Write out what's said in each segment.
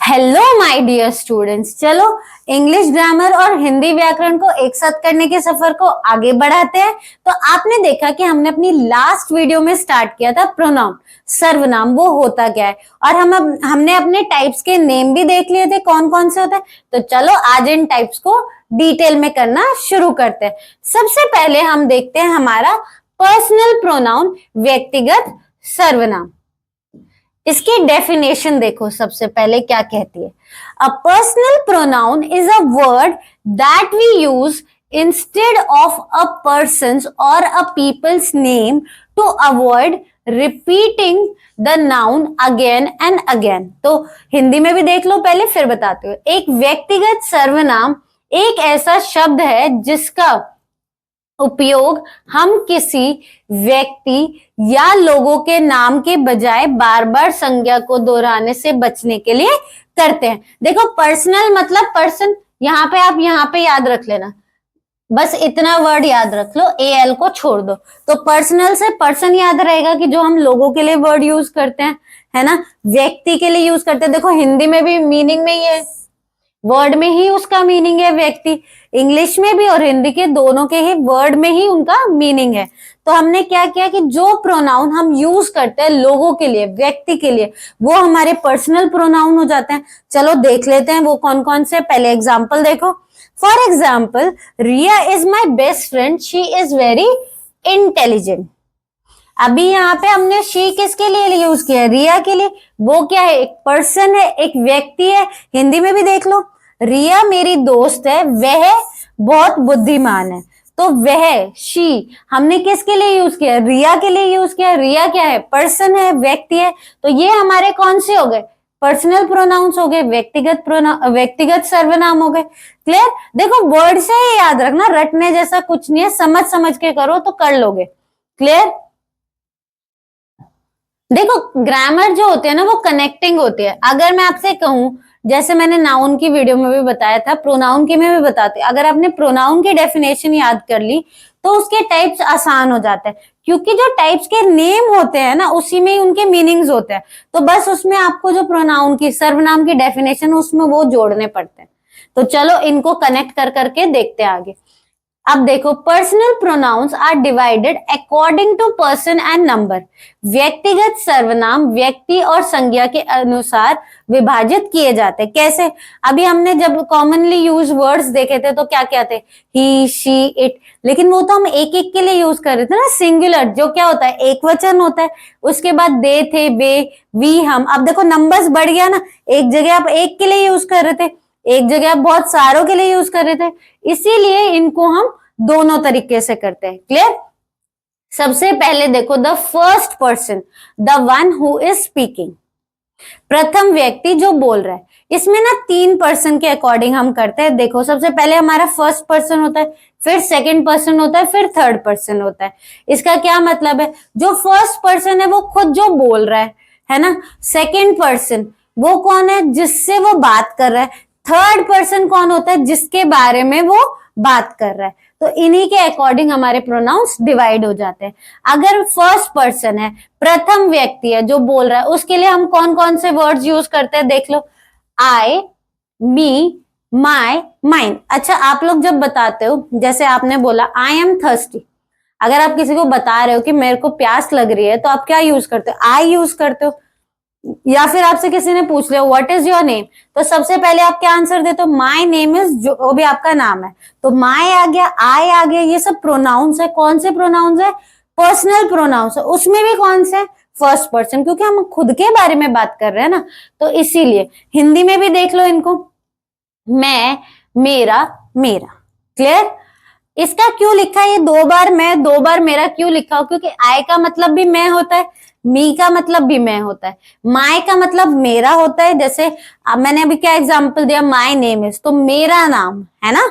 Hello my dear students, चलो English grammar और हिंदी व्याकरण को एक साथ करने के सफर को आगे बढ़ाते हैं। तो आपने देखा कि हमने अपनी लास्ट वीडियो में स्टार्ट किया था प्रोनाउन, सर्वनाम वो होता क्या है, और हमने अपने टाइप्स के नेम भी देख लिए थे कौन कौन से होते हैं। तो चलो आज इन टाइप्स को डिटेल में करना शुरू करते हैं। सबसे पहले हम देखते हैं हमारा पर्सनल प्रोनाउन, व्यक्तिगत सर्वनाम। इसकी डेफिनेशन देखो, सबसे पहले क्या कहती है। A personal pronoun is a word that we use instead of a person's और a people's name to avoid repeating the noun again and again. तो हिंदी में भी देख लो पहले, फिर बताते हो। एक व्यक्तिगत सर्वनाम एक ऐसा शब्द है जिसका उपयोग हम किसी व्यक्ति या लोगों के नाम के बजाय बार बार संज्ञा को दोहराने से बचने के लिए करते हैं। देखो, पर्सनल मतलब पर्सन, यहाँ पे याद रख लेना, बस इतना वर्ड याद रख लो, एल को छोड़ दो। तो पर्सनल से पर्सन याद रहेगा कि जो हम लोगों के लिए वर्ड यूज करते हैं, है ना, व्यक्ति के लिए यूज करते हैं। देखो हिंदी में भी मीनिंग में ही है, वर्ड में ही उसका मीनिंग है व्यक्ति, इंग्लिश में भी और हिंदी के दोनों के ही वर्ड में ही उनका मीनिंग है। तो हमने क्या किया कि जो प्रोनाउन हम यूज करते हैं लोगों के लिए, व्यक्ति के लिए, वो हमारे पर्सनल प्रोनाउन हो जाते हैं। चलो देख लेते हैं वो कौन कौन से। पहले एग्जाम्पल देखो। For example, Riya is my best friend, she is very intelligent. अभी यहाँ पे हमने शी किसके लिए यूज किया है? रिया के लिए। वो क्या है? एक पर्सन है, एक व्यक्ति है। हिंदी में भी देख लो, रिया मेरी दोस्त है, वह बहुत बुद्धिमान है। तो वह, शी, हमने किसके लिए यूज किया? रिया के लिए यूज किया। रिया क्या है? पर्सन है, व्यक्ति है। तो ये हमारे कौन से हो गए? पर्सनल प्रोनाउंस हो गए, व्यक्तिगत सर्वनाम हो गए। क्लियर? देखो वर्ड से ही याद रखना, रटने जैसा कुछ नहीं है, समझ समझ के करो तो कर लोगे। क्लियर? देखो ग्रामर जो होते हैं ना, वो कनेक्टिंग होती है। अगर मैं आपसे कहूं, जैसे मैंने नाउन की वीडियो में भी बताया था, प्रोनाउन की में भी बताती, अगर आपने प्रोनाउन की डेफिनेशन याद कर ली तो उसके टाइप्स आसान हो जाते हैं, क्योंकि जो टाइप्स के नेम होते हैं ना, उसी में ही उनके मीनिंग्स होते हैं। तो बस उसमें आपको जो प्रोनाउन की, सर्वनाम की डेफिनेशन, उसमें वो जोड़ने पड़ते हैं। तो चलो इनको कनेक्ट कर करके देखते हैं आगे। अब देखो, personal pronouns are divided according to person and number. व्यक्तिगत सर्वनाम व्यक्ति और संज्ञा के अनुसार विभाजित किए जाते हैं। कैसे? अभी हमने जब कॉमनली यूज वर्ड्स देखे थे तो क्या क्या थे? ही, शी, इट। लेकिन वो तो हम एक एक के लिए यूज कर रहे थे ना, सिंगुलर, जो क्या होता है? एक वचन होता है। उसके बाद दे, थे, वे, वी, हम। अब देखो नंबर्स बढ़ गया ना, एक जगह आप एक के लिए यूज कर रहे थे, एक जगह आप बहुत सारों के लिए यूज कर रहे थे, इसीलिए इनको हम दोनों तरीके से करते हैं। क्लियर? सबसे पहले देखो, the first person, the one who is speaking, प्रथम व्यक्ति जो बोल रहा है। इसमें ना 3 पर्सन के अकॉर्डिंग हम करते हैं। देखो सबसे पहले हमारा फर्स्ट पर्सन होता है, फिर सेकंड पर्सन होता है, फिर थर्ड पर्सन होता है। इसका क्या मतलब है? जो फर्स्ट पर्सन है वो खुद जो बोल रहा है ना। सेकंड पर्सन वो कौन है? जिससे वो बात कर रहा है। थर्ड पर्सन कौन होता है? जिसके बारे में वो बात कर रहा है। तो इन्हीं के अकॉर्डिंग हमारे प्रोनाउंस डिवाइड हो जाते हैं। अगर फर्स्ट पर्सन है, प्रथम व्यक्ति है जो बोल रहा है, उसके लिए हम कौन कौन से वर्ड्स यूज करते हैं? देख लो, आई, मी, माई, माइन। अच्छा, आप लोग जब बताते हो, जैसे आपने बोला आई एम थर्स्टी, अगर आप किसी को बता रहे हो कि मेरे को प्यास लग रही है, तो आप क्या यूज करते हो? आई यूज करते हो। या फिर आपसे किसी ने पूछ लिया व्हाट इज योर नेम, तो सबसे पहले आप क्या आंसर देते हो? माय नेम इज, जो भी आपका नाम है। तो माय आ गया, आई आ गया, ये सब प्रोनाउंस है। कौन से प्रोनाउंस है? पर्सनल प्रोनाउंस है। उसमें भी कौन से? फर्स्ट पर्सन, क्योंकि हम खुद के बारे में बात कर रहे हैं ना, तो इसीलिए। हिंदी में भी देख लो इनको, मैं, मेरा, मेरा। क्लियर? इसका क्यों लिखा है ये 2 बार मैं 2 बार मेरा क्यों लिखा हो? क्योंकि आई का मतलब भी मैं होता है, मी का मतलब भी मैं होता है, माई का मतलब मेरा होता है। जैसे मैंने अभी क्या एग्जांपल दिया? माई नेम इज, तो मेरा नाम है ना,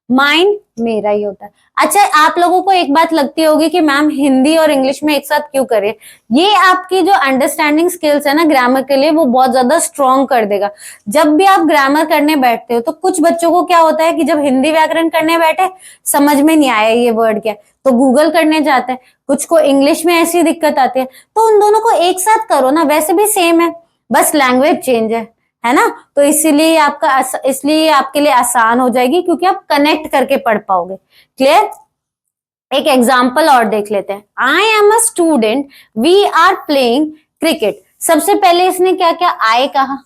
माइंड मेरा ही होता है। अच्छा, आप लोगों को एक बात लगती होगी कि मैम हिंदी और इंग्लिश में एक साथ क्यों करें? ये आपकी जो अंडरस्टैंडिंग स्किल्स है ना ग्रामर के लिए, वो बहुत ज्यादा स्ट्रॉन्ग कर देगा। जब भी आप ग्रामर करने बैठते हो, तो कुछ बच्चों को क्या होता है कि जब हिंदी व्याकरण करने बैठे, समझ में नहीं आया ये वर्ड क्या, तो गूगल करने जाते हैं। कुछ को इंग्लिश में ऐसी दिक्कत आती है, तो उन दोनों को एक साथ करो ना, वैसे भी सेम है, बस लैंग्वेज चेंज है है ना। तो इसीलिए इसलिए आपके लिए आसान हो जाएगी, क्योंकि आप कनेक्ट करके पढ़ पाओगे। क्लियर। एक एग्जाम्पल और देख लेते हैं। I am a student, we are playing cricket. सबसे पहले इसने क्या क्या आई कहा,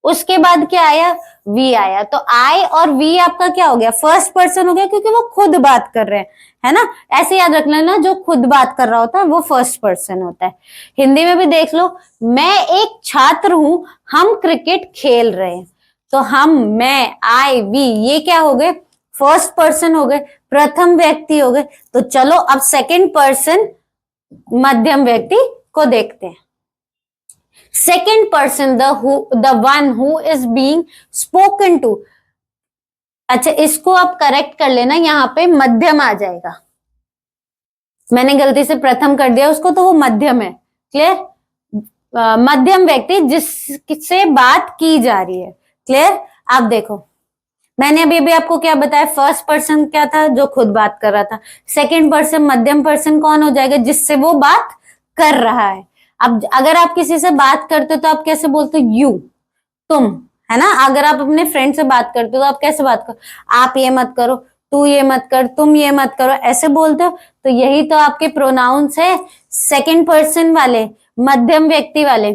उसके बाद क्या आया, वी आया। तो आई और वी आपका क्या हो गया, फर्स्ट पर्सन हो गया, क्योंकि वो खुद बात कर रहे हैं, है ना। ऐसे याद रख लेना, जो खुद बात कर रहा होता है वो फर्स्ट पर्सन होता है। हिंदी में भी देख लो, मैं एक छात्र हूं, हम क्रिकेट खेल रहे हैं। तो हम, मैं, आई, वी, ये क्या हो गए, फर्स्ट पर्सन हो गए, प्रथम व्यक्ति हो गए। तो चलो अब सेकंड पर्सन मध्यम व्यक्ति को देखते हैं। Second person, the one who is being spoken to. अच्छा, इसको आप करेक्ट कर लेना, यहां पे मध्यम आ जाएगा। मैंने गलती से प्रथम कर दिया उसको, तो वो मध्यम है। क्लियर। मध्यम व्यक्ति जिससे बात की जा रही है। क्लियर। आप देखो, मैंने अभी आपको क्या बताया, फर्स्ट पर्सन क्या था, जो खुद बात कर रहा था। सेकेंड पर्सन मध्यम पर्सन कौन हो जाएगा, जिससे वो बात कर रहा है। अब अगर आप किसी से बात करते हो तो आप कैसे बोलते हो, यू, तुम, है ना। अगर आप अपने फ्रेंड से बात करते हो तो आप कैसे बात करो, आप ये मत करो, तू ये मत कर, तुम ये मत करो, ऐसे बोलते हो। तो यही तो आपके प्रोनाउंस है, सेकेंड पर्सन वाले, मध्यम व्यक्ति वाले।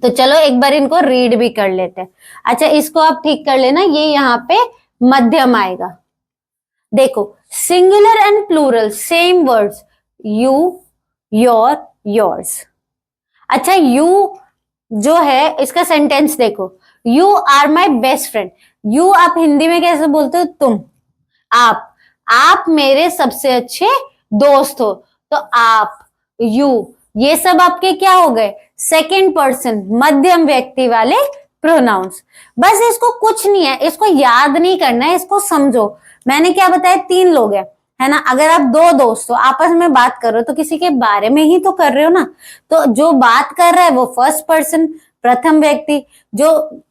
तो चलो एक बार इनको रीड भी कर लेते हैं। अच्छा, इसको आप ठीक कर लेना, ये यहाँ पे मध्यम आएगा। देखो, singular and plural same words, you, your, yours. अच्छा, यू जो है इसका सेंटेंस देखो, you are my best friend. You आप हिंदी में कैसे बोलते हो, तुम, आप मेरे सबसे अच्छे दोस्त हो। तो आप, यू, ये सब आपके क्या हो गए, सेकेंड पर्सन मध्यम व्यक्ति वाले प्रोनाउंस। बस इसको कुछ नहीं है, इसको याद नहीं करना है, इसको समझो। मैंने क्या बताया, 3 लोग हैं, है ना। अगर आप 2 दोस्त हो, आपस में बात कर रहे हो, तो किसी के बारे में ही तो कर रहे हो ना। तो जो बात कर रहा है वो फर्स्ट पर्सन प्रथम व्यक्ति, जो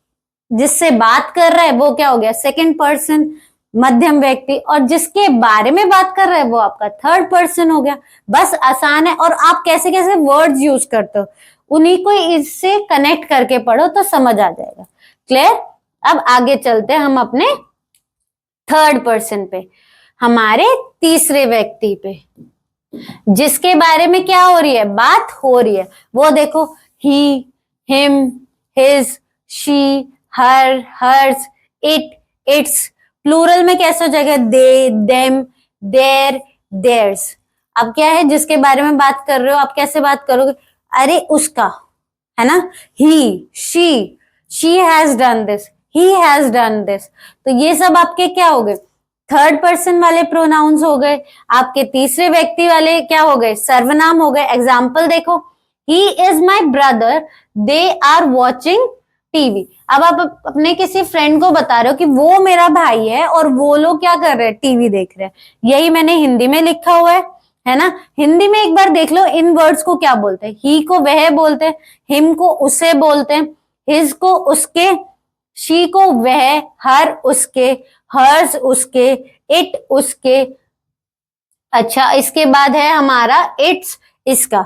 जिससे बात कर रहा है वो क्या हो गया, सेकेंड पर्सन मध्यम व्यक्ति, और जिसके बारे में बात कर रहा है वो आपका थर्ड पर्सन हो गया। बस आसान है। और आप कैसे कैसे वर्ड्स यूज करते हो, उन्हीं को इससे कनेक्ट करके पढ़ो तो समझ आ जाएगा। क्लियर। अब आगे चलते हैं हम अपने थर्ड पर्सन पे, हमारे तीसरे व्यक्ति पे, जिसके बारे में क्या हो रही है, बात हो रही है। वो देखो, he, him, his, she, her, hers, it, its. Plural में कैसे हो जाएगा, दे, देम, देयर, देयर्स। अब क्या है, जिसके बारे में बात कर रहे हो, आप कैसे बात करोगे, अरे उसका, है ना। He, she has done this, he has done this. तो ये सब आपके क्या हो गए, थर्ड पर्सन वाले प्रोनाउंस हो गए। आपके तीसरे व्यक्ति वाले क्या हो गए, सर्वनाम हो गए। एग्जाम्पल देखो, he is my brother, they are watching TV. अब आप अपने किसी फ्रेंड को बता रहे हो कि वो मेरा भाई है और वो लोग क्या कर रहे हैं, टीवी देख रहे हैं। यही मैंने हिंदी में लिखा हुआ है ना। हिंदी में एक बार देख लो, इन वर्ड्स को क्या बोलते हैं, ही को वह बोलते हैं, हिम को उसे बोलते हैं, हिज को उसके, शी को वह, हर उसके, हर्स उसके, इट उसके। अच्छा, इसके बाद है हमारा इट्स, इसका।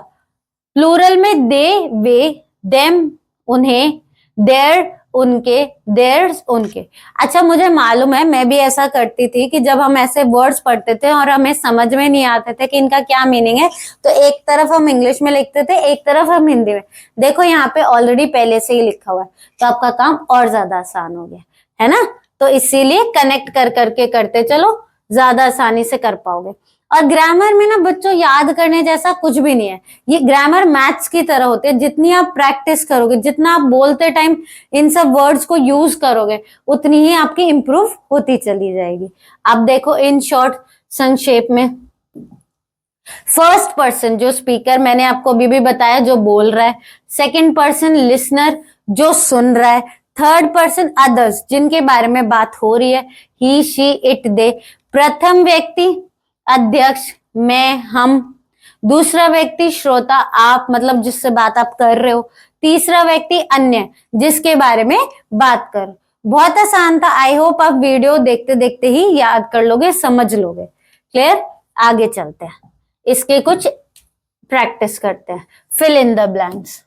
प्लूरल में दे, वे, देम, उन्हें, देयर, उनके, देयर्स, उनके। अच्छा, मुझे मालूम है, मैं भी ऐसा करती थी कि जब हम ऐसे वर्ड्स पढ़ते थे और हमें समझ में नहीं आते थे कि इनका क्या मीनिंग है, तो एक तरफ हम इंग्लिश में लिखते थे, एक तरफ हम हिंदी में। देखो यहाँ पे ऑलरेडी पहले से ही लिखा हुआ है, तो आपका काम और ज्यादा आसान हो गया, है ना। तो इसीलिए कनेक्ट कर करके करते चलो, ज्यादा आसानी से कर पाओगे। और ग्रामर में ना बच्चों, याद करने जैसा कुछ भी नहीं है। ये ग्रामर मैथ्स की तरह होती है, जितनी आप प्रैक्टिस करोगे, जितना आप बोलते टाइम इन सब वर्ड्स को यूज करोगे, उतनी ही आपकी इंप्रूव होती चली जाएगी। अब देखो इन शॉर्ट, संक्षेप में, फर्स्ट पर्सन जो स्पीकर, मैंने आपको अभी भी बताया, जो बोल रहा है। सेकेंड पर्सन लिसनर, जो सुन रहा है। थर्ड पर्सन अदर्स, जिनके बारे में बात हो रही है, ही, शी, इट, दे। प्रथम व्यक्ति अध्यक्ष, मैं, हम। दूसरा व्यक्ति श्रोता, आप, मतलब जिससे बात आप कर रहे हो। तीसरा व्यक्ति अन्य, जिसके बारे में बात कर। बहुत आसान था। आई होप आप वीडियो देखते देखते ही याद कर लोगे, समझ लोगे। क्लियर। आगे चलते हैं, इसके कुछ प्रैक्टिस करते हैं। Fill in the blanks.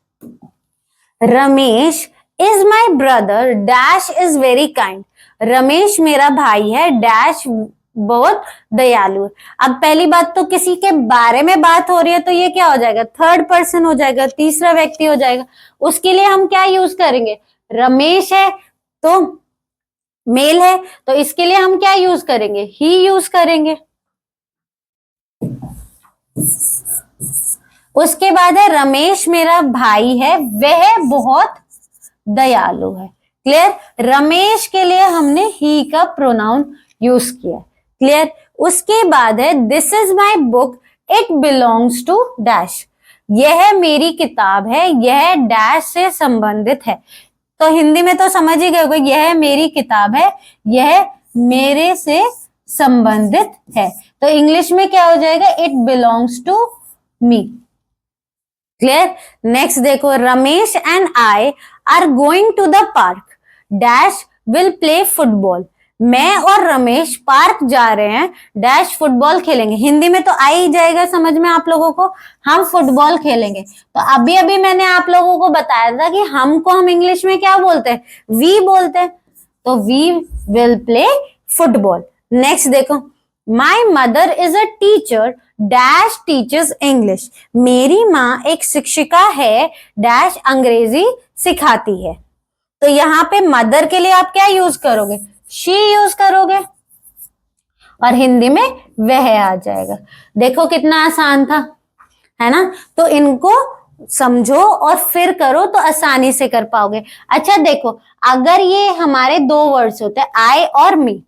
Ramesh is my brother dash is very kind. Ramesh मेरा भाई है डैश बहुत दयालु है। अब पहली बात तो किसी के बारे में बात हो रही है तो ये क्या हो जाएगा, थर्ड पर्सन हो जाएगा, तीसरा व्यक्ति हो जाएगा। उसके लिए हम क्या यूज करेंगे, रमेश है तो मेल है तो इसके लिए हम क्या यूज करेंगे, ही यूज करेंगे। उसके बाद है रमेश मेरा भाई है वह बहुत दयालु है। क्लियर, रमेश के लिए हमने ही का प्रोनाउन यूज किया। क्लियर, उसके बाद है this is my book it belongs to dash. यह मेरी किताब है, यह डैश से संबंधित है। तो हिंदी में तो समझ ही गए होंगे, यह मेरी किताब है, यह मेरे से संबंधित है। तो इंग्लिश में क्या हो जाएगा, it belongs to me. Clear, next देखो, Ramesh and I are going to the park dash will play football. मैं और रमेश पार्क जा रहे हैं डैश फुटबॉल खेलेंगे। हिंदी में तो आ ही जाएगा समझ में आप लोगों को, हम फुटबॉल खेलेंगे। तो अभी अभी मैंने आप लोगों को बताया था कि हमको हम इंग्लिश में क्या बोलते हैं, वी बोलते हैं। तो we will play football. Next देखो, my mother is a teacher dash teachers English. मेरी माँ एक शिक्षिका है डैश अंग्रेजी सिखाती है। तो यहाँ पे मदर के लिए आप क्या यूज करोगे, शी यूज करोगे और हिंदी में वह आ जाएगा। देखो कितना आसान था, है ना। तो इनको समझो और फिर करो तो आसानी से कर पाओगे। अच्छा देखो, अगर ये हमारे दो वर्ड्स होते हैं आई और मी,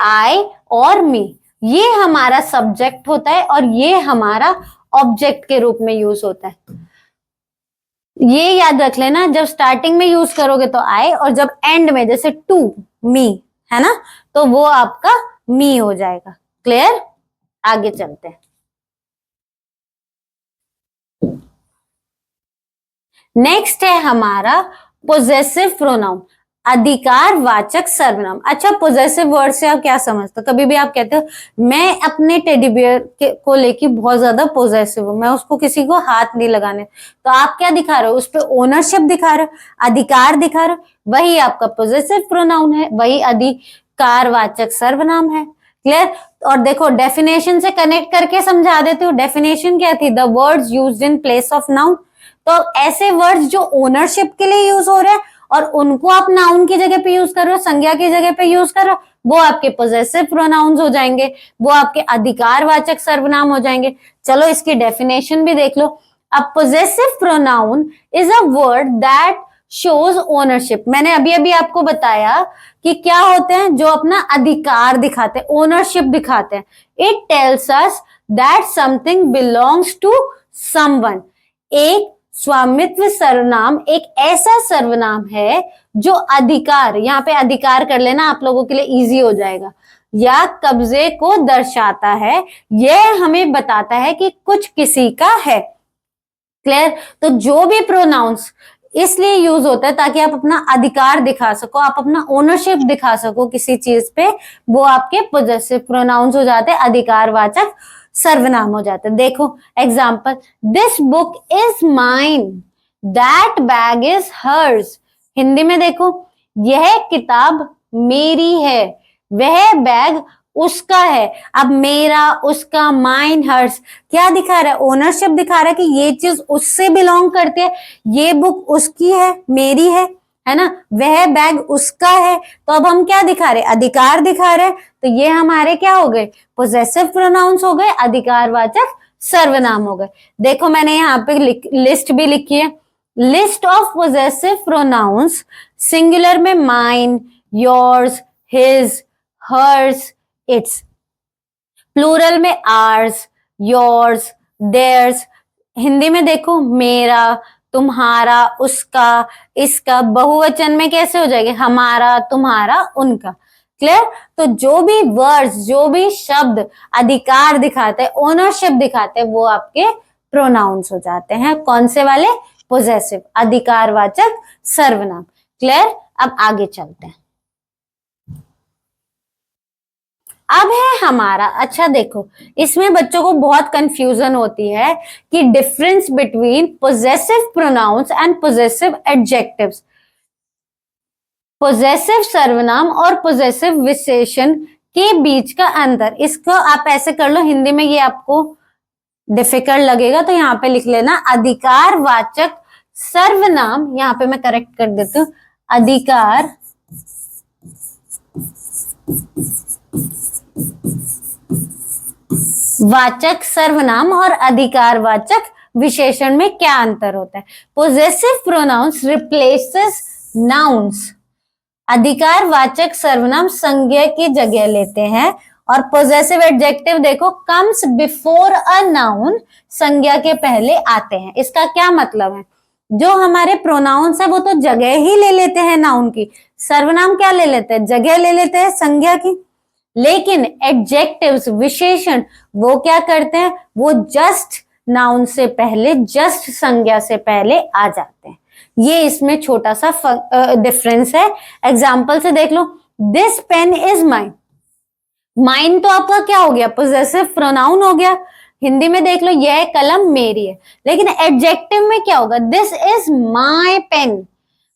आई और मी, ये हमारा सब्जेक्ट होता है और ये हमारा ऑब्जेक्ट के रूप में यूज होता है। ये याद रख लेना, जब स्टार्टिंग में यूज करोगे तो आई और जब एंड में जैसे टू मी है ना, तो वो आपका मी हो जाएगा। क्लियर, आगे चलते हैं। नेक्स्ट है हमारा पोजेसिव प्रोनाउन, अधिकारवाचक सर्वनाम। अच्छा, पोजेसिव वर्ड से आप क्या समझते हो, कभी भी आप कहते हो मैं अपने टेडी बियर को लेके बहुत ज्यादा पोजेसिव हूँ, मैं उसको किसी को हाथ नहीं लगाने, तो आप क्या दिखा रहे हो, उस पर ओनरशिप दिखा रहे हो, अधिकार दिखा रहे हो, वही आपका पोजेसिव प्रोनाउन है, वही अधिकारवाचक सर्वनाम है। क्लियर, और देखो डेफिनेशन से कनेक्ट करके समझा देती हूँ। डेफिनेशन क्या थी, the words used in place of noun. तो ऐसे वर्ड्स जो ओनरशिप के लिए यूज हो रहे हैं और उनको आप नाउन की जगह पे यूज कर रहे हो, संज्ञा की जगह पे यूज कर रहे हो, वो आपके पोजेसिव प्रोनाउंस हो जाएंगे, वो आपके अधिकारवाचक सर्वनाम हो जाएंगे। चलो इसकी डेफिनेशन भी देख लो। A possessive pronoun is a word that shows ownership. मैंने अभी अभी आपको बताया कि क्या होते हैं, जो अपना अधिकार दिखाते हैं, ओनरशिप दिखाते हैं। It tells us that something belongs to someone. एक स्वामित्व सर्वनाम एक ऐसा सर्वनाम है जो अधिकार, यहाँ पे अधिकार कर लेना आप लोगों के लिए इजी हो जाएगा, या कब्जे को दर्शाता है। यह हमें बताता है कि कुछ किसी का है। क्लियर, तो जो भी प्रोनाउंस इसलिए यूज होता है ताकि आप अपना अधिकार दिखा सको, आप अपना ओनरशिप दिखा सको किसी चीज पे, वो आपके पोजेसिव प्रोनाउंस हो जाते हैं, अधिकारवाचक सर्वनाम हो जाते हैं। देखो example, this book is mine, that bag is hers. Hindi में देखो, यह किताब मेरी है, वह बैग उसका है। अब मेरा, उसका, माइन, हर्स क्या दिखा रहा है, ओनरशिप दिखा रहा है कि ये चीज उससे बिलोंग करती है, ये बुक उसकी है, मेरी है ना, वह बैग उसका है। तो अब हम क्या दिखा रहे, अधिकार दिखा रहे हैं। तो ये हमारे क्या हो गए, पोजेसिव प्रोनाउंस हो गए, अधिकारवाचक सर्वनाम हो गए। देखो मैंने यहाँ पे लिस्ट भी लिखी है, list of possessive pronouns, singular में mine, yours, his, hers, its, plural में आर्स, योर्स, देयर्स। हिंदी में देखो, मेरा, तुम्हारा, उसका, इसका। बहुवचन में कैसे हो जाएगा, हमारा, तुम्हारा, उनका। क्लियर, तो जो भी वर्ड्स, जो भी शब्द अधिकार दिखाते हैं, ओनरशिप दिखाते हैं, वो आपके प्रोनाउंस हो जाते हैं। कौन से वाले, पोजेसिव, अधिकारवाचक सर्वनाम। क्लियर, अब आगे चलते हैं। अब है हमारा, अच्छा देखो इसमें बच्चों को बहुत कंफ्यूजन होती है कि difference between possessive pronouns and possessive adjectives. Possessive सर्वनाम और पोजेसिव विशेषण के बीच का अंतर, इसको आप ऐसे कर लो, हिंदी में ये आपको डिफिकल्ट लगेगा तो यहाँ पे लिख लेना अधिकारवाचक सर्वनाम, यहाँ पे मैं करेक्ट कर देती हूँ, अधिकार वाचक सर्वनाम और अधिकारवाचक विशेषण में क्या अंतर होता है। पोजेसिव प्रोनाउंस रिप्लेसेस नाउन्स, अधिकारवाचक सर्वनाम संज्ञा की जगह लेते हैं, और पोजेसिव एडजेक्टिव देखो कम्स बिफोर अ नाउन, संज्ञा के पहले आते हैं। इसका क्या मतलब है, जो हमारे प्रोनाउंस है वो तो जगह ही ले लेते हैं नाउन की, सर्वनाम क्या ले लेते हैं, जगह ले लेते हैं संज्ञा की, लेकिन एडजेक्टिव्स विशेषण वो क्या करते हैं, वो जस्ट नाउन से पहले, जस्ट संज्ञा से पहले आ जाते हैं। ये इसमें छोटा सा डिफरेंस है। एग्जाम्पल से देख लो, this pen is mine, mine तो आपका क्या हो गया, पोजेसिव प्रोनाउन हो गया। हिंदी में देख लो, यह कलम मेरी है, लेकिन एडजेक्टिव में क्या होगा, दिस इज माई पेन,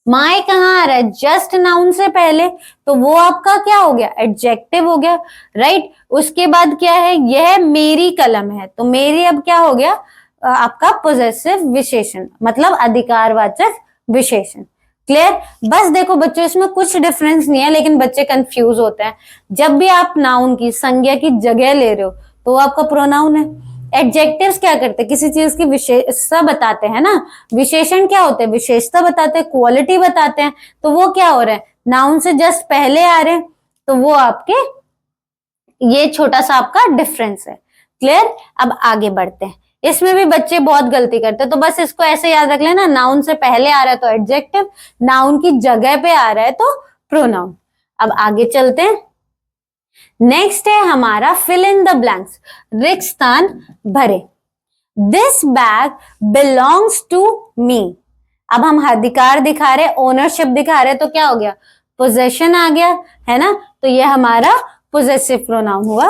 माई कहाँ आ रहा है, जस्ट नाउन से पहले, तो वो आपका क्या हो गया, एडजेक्टिव हो गया, राइट। उसके बाद क्या है, यह मेरी कलम है, तो मेरी अब क्या हो गया आपका पोजेसिव विशेषण, मतलब अधिकारवाचक विशेषण। क्लियर। बस देखो बच्चों इसमें कुछ डिफरेंस नहीं है, लेकिन बच्चे कंफ्यूज होते हैं। जब भी आप नाउन की संज्ञा की जगह ले रहे हो तो वो आपका प्रोनाउन है। एडजेक्टिव्स क्या करते हैं, किसी चीज की विशेषता बताते हैं ना, विशेषण क्या होते हैं, विशेषता बताते हैं, क्वालिटी बताते हैं, तो वो क्या हो रहा है, नाउन से जस्ट पहले आ रहे हैं, तो वो आपके, ये छोटा सा आपका डिफरेंस है। क्लियर। अब आगे बढ़ते हैं, इसमें भी बच्चे बहुत गलती करते हैं, तो बस इसको ऐसे याद रख लेना, नाउन से पहले आ रहा है तो एडजेक्टिव, नाउन की जगह पे आ रहा है तो प्रोनाउन। अब आगे चलते हैं, नेक्स्ट है हमारा फिल इन द ब्लैंक्स, रिक्त स्थान भरे। This bag belongs to me, अब हम अधिकार दिखा रहे, ओनरशिप दिखा रहे, तो क्या हो गया, पोजेशन आ गया, है ना, तो ये हमारा पोजेसिव प्रोनाउन हुआ।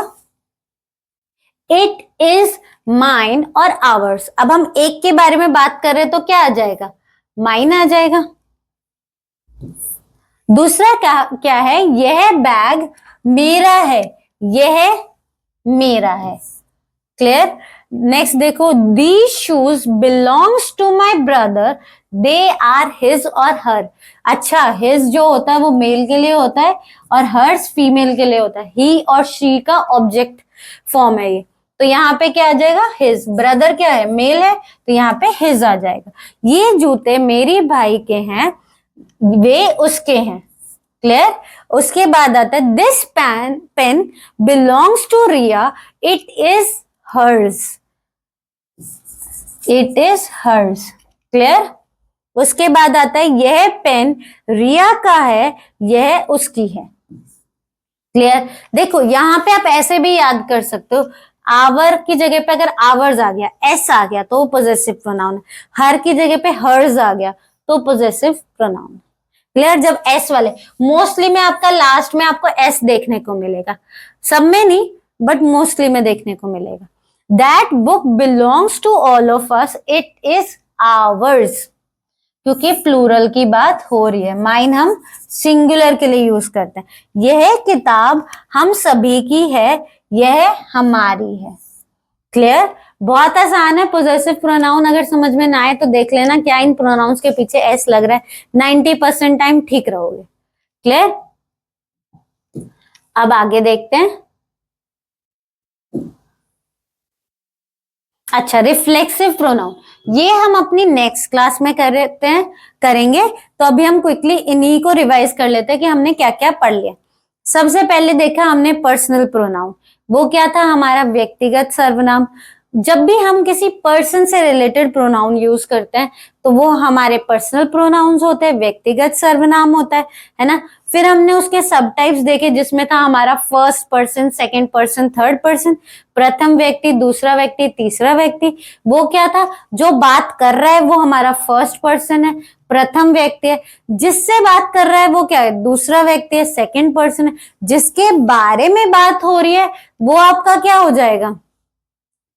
इट इज माइन और आवर्स, अब हम एक के बारे में बात कर रहे हैं तो क्या आ जाएगा, माइन आ जाएगा। दूसरा क्या है, यह बैग मेरा है, यह मेरा है। क्लियर। नेक्स्ट देखो, these shoes belongs to my brother, they are his और हर। अच्छा, हिज जो होता है वो मेल के लिए होता है और हर्स फीमेल के लिए होता है, ही और शी का ऑब्जेक्ट फॉर्म है ये, तो यहाँ पे क्या आ जाएगा, हिज। ब्रदर क्या है, मेल है, तो यहाँ पे हिज आ जाएगा। ये जूते मेरी भाई के हैं, वे उसके हैं। क्लियर। उसके बाद आता है this pen belongs to Riya, it is hers, it is hers. Clear. उसके बाद आता है यह पेन रिया का है, यह उसकी है। क्लियर। देखो यहाँ पे आप ऐसे भी याद कर सकते हो, आवर की जगह पे अगर आवर्स आ गया, एस आ गया तो पोजेसिव प्रोनाउन है, हर की जगह पे हर्स आ गया तो पोजेसिव प्रोनाउन। क्लियर। जब एस वाले, मोस्टली में आपका लास्ट में आपको एस देखने को मिलेगा, सब में नहीं बट मोस्टली में देखने को मिलेगा। That book belongs to all of us, it is ours, क्योंकि प्लूरल की बात हो रही है, माइन हम सिंगुलर के लिए यूज करते हैं। यह किताब हम सभी की है, यह हमारी है। क्लियर। बहुत आसान है। पोजेसिव प्रोनाउन अगर समझ में ना आए तो देख लेना क्या इन प्रोनाउंस के पीछे एस लग रहा है, 90% टाइम ठीक रहोगे। क्लियर। अब आगे देखते हैं। अच्छा, रिफ्लेक्सिव प्रोनाउन, ये हम अपनी नेक्स्ट क्लास में करेंगे, तो अभी हम क्विकली इन्हीं को रिवाइज कर लेते हैं कि हमने क्या क्या पढ़ लिया। सबसे पहले देखा हमने पर्सनल प्रोनाउन, वो क्या था, हमारा व्यक्तिगत सर्वनाम, जब भी हम किसी पर्सन से रिलेटेड प्रोनाउन यूज करते हैं तो वो हमारे पर्सनल प्रोनाउंस होते हैं, व्यक्तिगत सर्वनाम होता है ना। फिर हमने उसके सब टाइप्स देखे जिसमें था हमारा first person, second person, third person, प्रथम व्यक्ति, दूसरा व्यक्ति, तीसरा व्यक्ति। वो क्या था, जो बात कर रहा है वो हमारा फर्स्ट पर्सन है, प्रथम व्यक्ति है। जिससे बात कर रहा है वो क्या है, दूसरा व्यक्ति है, सेकंड पर्सन है। जिसके बारे में बात हो रही है वो आपका क्या हो जाएगा,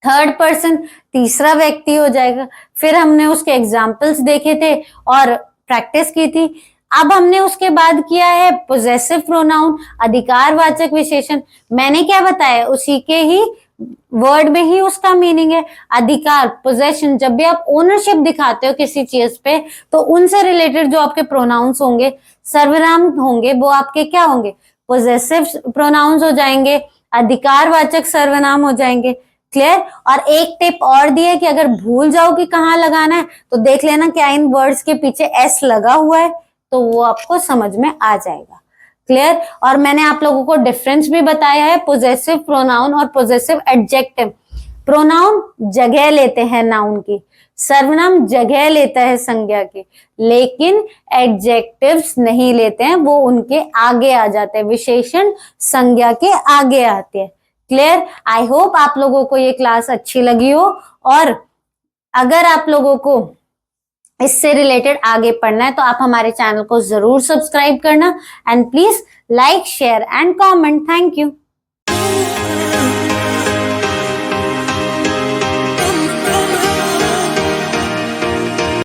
थर्ड पर्सन, तीसरा व्यक्ति हो जाएगा। फिर हमने उसके एग्जाम्पल्स देखे थे और प्रैक्टिस की थी। अब हमने उसके बाद किया है पोजेसिव प्रोनाउन, अधिकारवाचक विशेषण। मैंने क्या बताया, उसी के ही वर्ड में ही उसका मीनिंग है। अधिकार, पोजेशन, जब भी आप ओनरशिप दिखाते हो किसी चीज पे तो उनसे रिलेटेड जो आपके प्रोनाउंस होंगे, सर्वनाम होंगे, वो आपके क्या होंगे, पोजेसिव प्रोनाउंस हो जाएंगे, अधिकारवाचक सर्वनाम हो जाएंगे। क्लियर। और एक टिप और दी है कि अगर भूल जाओ कि कहाँ लगाना है तो देख लेना क्या इन वर्ड्स के पीछे एस लगा हुआ है, तो वो आपको समझ में आ जाएगा। क्लियर। और मैंने आप लोगों को डिफरेंस भी बताया है पोजेसिव प्रोनाउन और पोजेसिव एडजेक्टिव। प्रोनाउन जगह लेते हैं नाउन की, सर्वनाम जगह लेता है संज्ञा की, लेकिन एडजेक्टिव्स नहीं लेते हैं, वो उनके आगे आ जाते हैं, विशेषण संज्ञा के आगे आते हैं। क्लियर। आई होप आप लोगों को ये क्लास अच्छी लगी हो, और अगर आप लोगों को इससे रिलेटेड आगे पढ़ना है तो आप हमारे चैनल को जरूर सब्सक्राइब करना, and please like, share and comment. Thank you.